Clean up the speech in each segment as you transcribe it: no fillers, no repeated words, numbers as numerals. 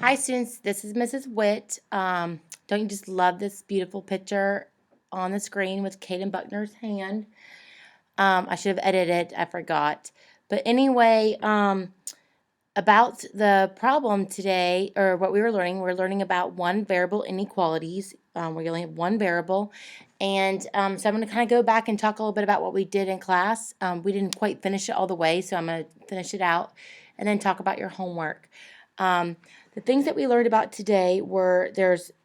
Hi students, this is Mrs. Witt. Don't you just love this beautiful picture on the screen with Kaden Buckner's hand? I should have edited it, I forgot. But anyway, about the problem today, or what we're learning about one variable inequalities. We only have one variable. And so I'm going to kind of go back and talk a little bit about what we did in class. We didn't quite finish it all the way, so I'm going to finish it out and then talk about your homework. The things that we learned about today were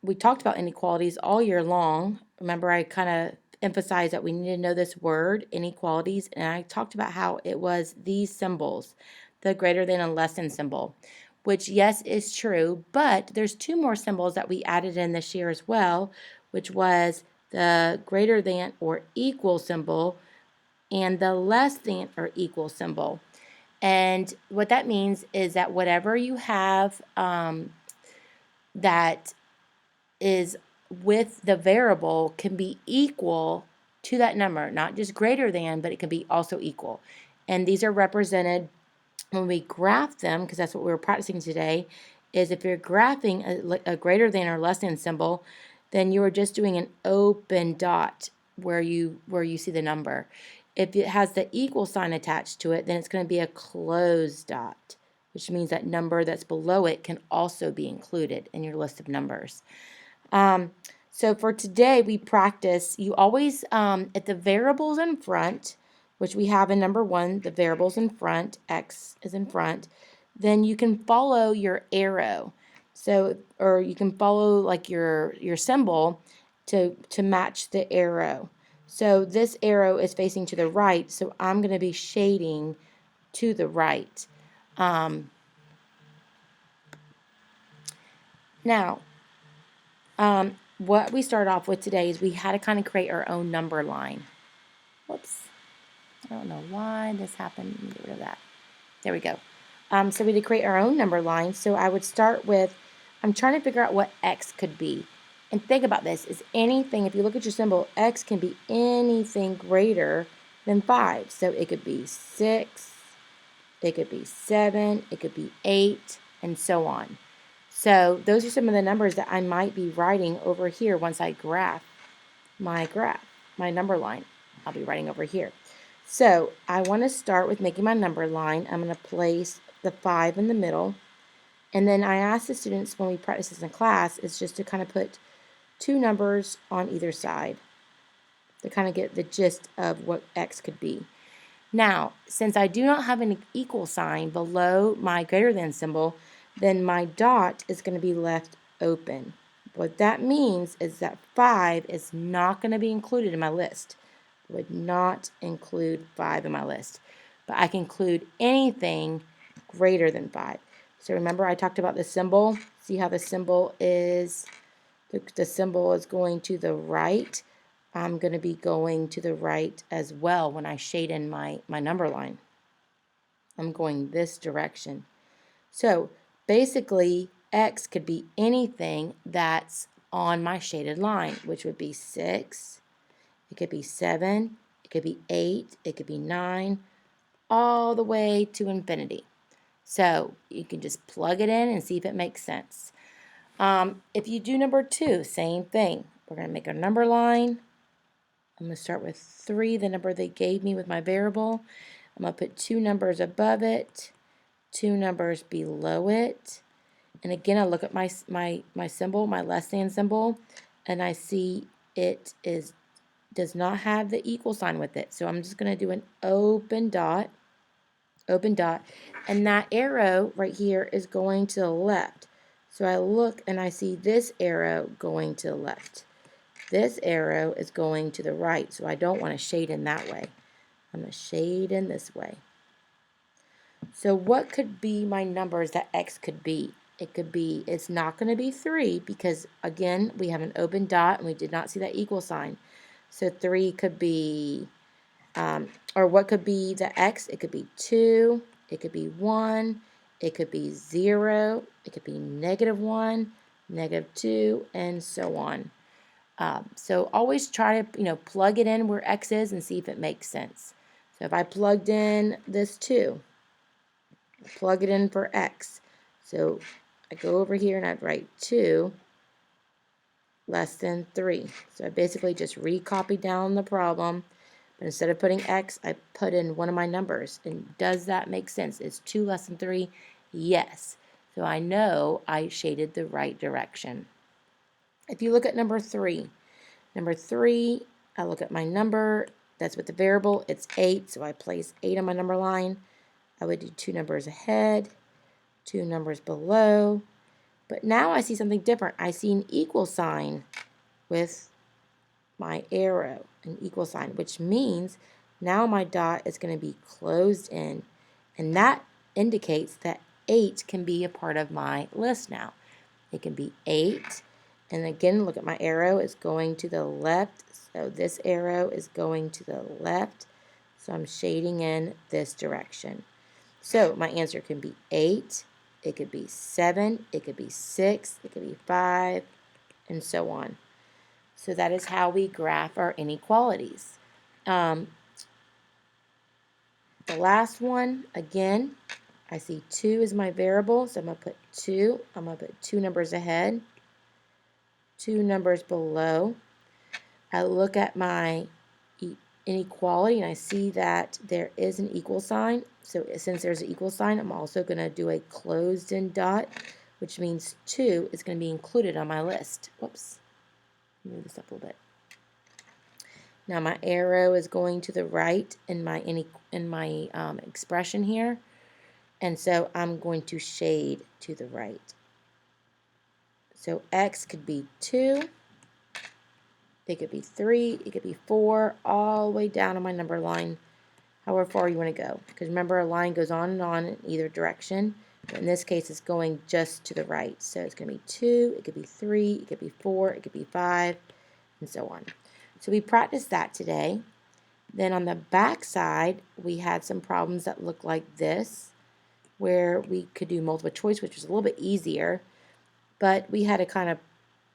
we talked about inequalities all year long. Remember, I kind of emphasized that we need to know this word, inequalities, and I talked about how it was these symbols, the greater than and less than symbol, which, yes, is true, but there's two more symbols that we added in this year as well, which was the greater than or equal symbol and the less than or equal symbol. And what that means is that whatever you have that is with the variable can be equal to that number, not just greater than, but it can be also equal. And these are represented when we graph them, because that's what we were practicing today, is if you're graphing a greater than or less than symbol, then you are just doing an open dot where you see the number. If it has the equal sign attached to it, then it's going to be a closed dot, which means that number that's below it can also be included in your list of numbers. So for today, we practice, you always, at the variables in front, which we have in number 1, the variables in front, x is in front, then you can follow your arrow. So, or you can follow like your symbol to match the arrow. So this arrow is facing to the right, so I'm going to be shading to the right. Now, what we started off with today is we had to kind of create our own number line. Whoops. I don't know why this happened. Let me get rid of that. There we go. So we had to create our own number line. So I would start with, I'm trying to figure out what x could be. And think about this, is anything, if you look at your symbol, x can be anything greater than 5. So it could be 6, it could be 7, it could be 8, and so on. So those are some of the numbers that I might be writing over here once I graph, my number line. I'll be writing over here. So I want to start with making my number line. I'm going to place the 5 in the middle. And then I ask the students when we practice this in class is just to kind of put 2 numbers on either side to kind of get the gist of what x could be. Now, since I do not have an equal sign below my greater than symbol, then my dot is going to be left open. What that means is that 5 is not going to be included in my list. I would not include 5 in my list. But I can include anything greater than 5. So remember I talked about the symbol. See how the symbol is going to the right. I'm going to be going to the right as well when I shade in my number line. I'm going this direction. So basically, x could be anything that's on my shaded line, which would be 6, it could be 7, it could be 8, it could be 9, all the way to infinity. So you can just plug it in and see if it makes sense. If you do number 2, same thing. We're going to make a number line. I'm going to start with 3, the number they gave me with my variable. I'm going to put 2 numbers above it, 2 numbers below it. And again, I look at my symbol, my less than symbol, and I see it does not have the equal sign with it. So I'm just going to do an open dot, and that arrow right here is going to the left. So I look and I see this arrow going to the left. This arrow is going to the right, so I don't want to shade in that way. I'm going to shade in this way. So what could be my numbers that x could be? It's not going to be 3 because, again, we have an open dot and we did not see that equal sign. So 3 could be, or what could be the x? It could be 2, it could be 1, it could be 0, it could be -1, -2, and so on. So always try to, plug it in where x is and see if it makes sense. So if I plugged in this 2, plug it in for x. So I go over here and I'd write 2 less than 3. So I basically just recopied down the problem, but instead of putting x, I put in one of my numbers. And does that make sense? Is 2 less than 3? Yes. So I know I shaded the right direction. If you look at number 3, I look at my number, that's with the variable, it's 8, so I place 8 on my number line. I would do 2 numbers ahead, 2 numbers below, but now I see something different. I see an equal sign with my arrow, an equal sign, which means now my dot is going to be closed in, and that indicates that 8 can be a part of my list now. It can be 8, and again, look at my arrow, it's going to the left, so this arrow is going to the left, so I'm shading in this direction. So my answer can be 8, it could be 7, it could be 6, it could be 5, and so on. So that is how we graph our inequalities. The last one, again, I see 2 is my variable, so I'm going to put 2. I'm going to put 2 numbers ahead, 2 numbers below. I look at my inequality and I see that there is an equal sign. So since there's an equal sign, I'm also going to do a closed-in dot, which means 2 is going to be included on my list. Whoops. Move this up a little bit. Now my arrow is going to the right in my expression here, and so I'm going to shade to the right. So x could be 2, it could be 3, it could be 4, all the way down on my number line, however far you want to go. Because remember, a line goes on and on in either direction. But in this case, it's going just to the right. So it's going to be 2, it could be 3, it could be 4, it could be 5, and so on. So we practiced that today. Then on the back side, we had some problems that look like this, where we could do multiple choice, which was a little bit easier, but we had to kind of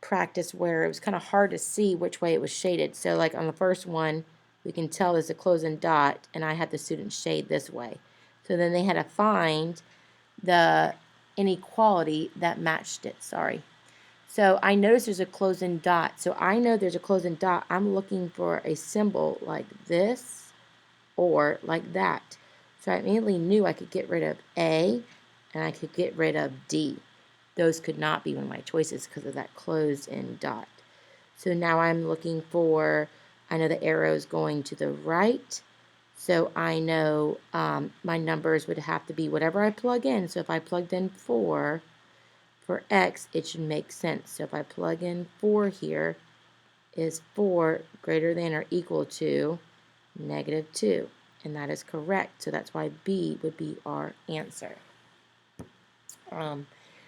practice where it was kind of hard to see which way it was shaded. So like on the first one, we can tell there's a closing dot, and I had the student shade this way. So then they had to find the inequality that matched it, So I notice there's a closing dot. So I know there's a closing dot. I'm looking for a symbol like this or like that. So I immediately knew I could get rid of A and I could get rid of D. Those could not be one of my choices because of that closed-in dot. So now I'm looking for, I know the arrow is going to the right, so I know my numbers would have to be whatever I plug in. So if I plugged in 4 for x, it should make sense. So if I plug in 4 here, is 4 greater than or equal to -2? And that is correct. So that's why B would be our answer.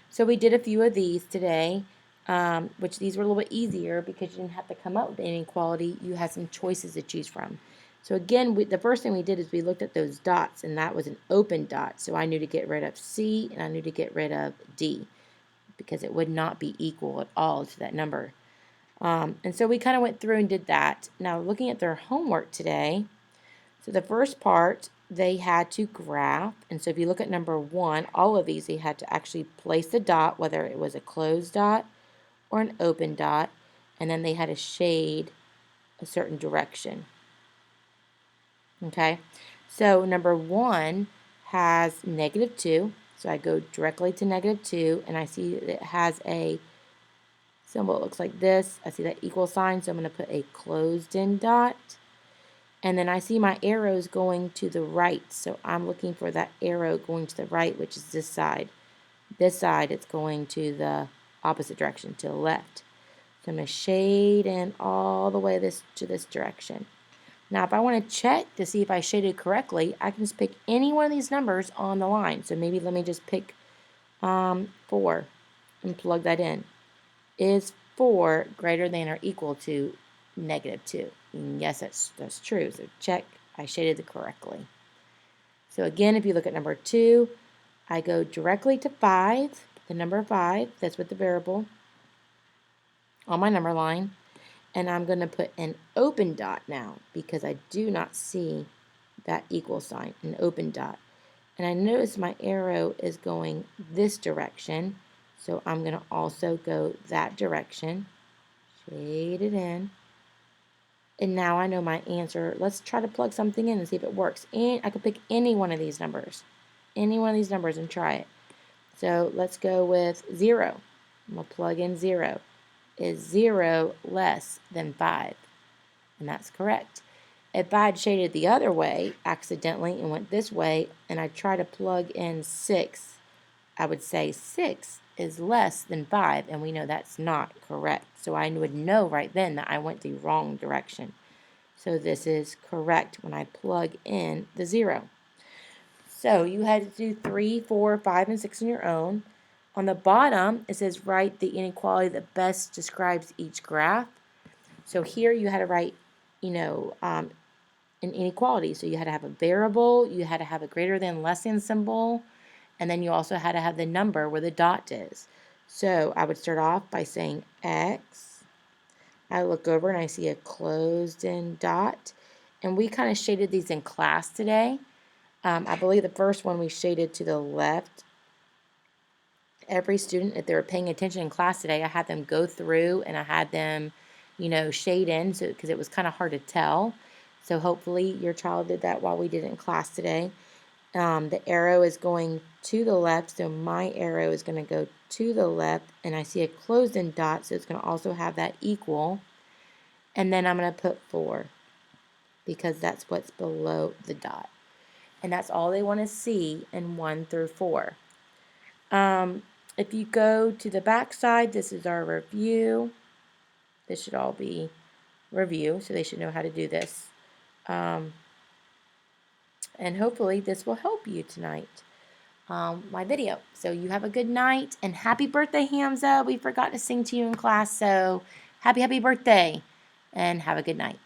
So we did a few of these today, which these were a little bit easier because you didn't have to come up with inequality. You had some choices to choose from. So again, the first thing we did is we looked at those dots, and that was an open dot. So I knew to get rid of C, and I knew to get rid of D, because it would not be equal at all to that number. And so we kind of went through and did that. Now looking at their homework today, so the first part, they had to graph, and so if you look at number 1, all of these, they had to actually place a dot, whether it was a closed dot or an open dot, and then they had to shade a certain direction. Okay, so number 1 has -2, so I go directly to -2, and I see that it has a symbol that looks like this. I see that equal sign, so I'm going to put a closed-in dot. And then I see my arrows going to the right, so I'm looking for that arrow going to the right, which is this side. This side, it's going to the opposite direction, to the left. So I'm going to shade in all the way to this direction. Now, if I want to check to see if I shaded correctly, I can just pick any one of these numbers on the line. So maybe let me just pick 4 and plug that in. Is 4 greater than or equal to -2? And yes, that's true. So check, I shaded it correctly. So again, if you look at number 2, I go directly to 5, the number 5, that's with the variable, on my number line. And I'm going to put an open dot now because I do not see that equal sign, an open dot. And I notice my arrow is going this direction. So I'm going to also go that direction, shade it in. And now I know my answer. Let's try to plug something in and see if it works. And I could pick any one of these numbers. Any one of these numbers and try it. So let's go with 0. I'm going to plug in 0. Is 0 less than 5? And that's correct. If I had shaded the other way accidentally and went this way and I try to plug in 6, I would say 6 is less than 5, and we know that's not correct. So I would know right then that I went the wrong direction. So this is correct when I plug in the 0. So you had to do 3, 4, 5, and 6 on your own. On the bottom, it says write the inequality that best describes each graph. So here you had to write, an inequality. So you had to have a variable, you had to have a greater than, less than symbol, and then you also had to have the number where the dot is. So I would start off by saying X. I look over and I see a closed-in dot. And we kind of shaded these in class today. I believe the first one we shaded to the left. Every student, if they were paying attention in class today, I had them go through and I had them, shade in because it was kind of hard to tell. So hopefully your child did that while we did it in class today. The arrow is going to the left, so my arrow is going to go to the left, and I see a closed-in dot, so it's going to also have that equal. And then I'm going to put 4 because that's what's below the dot. And that's all they want to see in 1 through 4. If you go to the back side, this is our review. This should all be review, so they should know how to do this. And hopefully this will help you tonight, my video. So you have a good night, and happy birthday, Hamza. We forgot to sing to you in class, so happy birthday, and have a good night.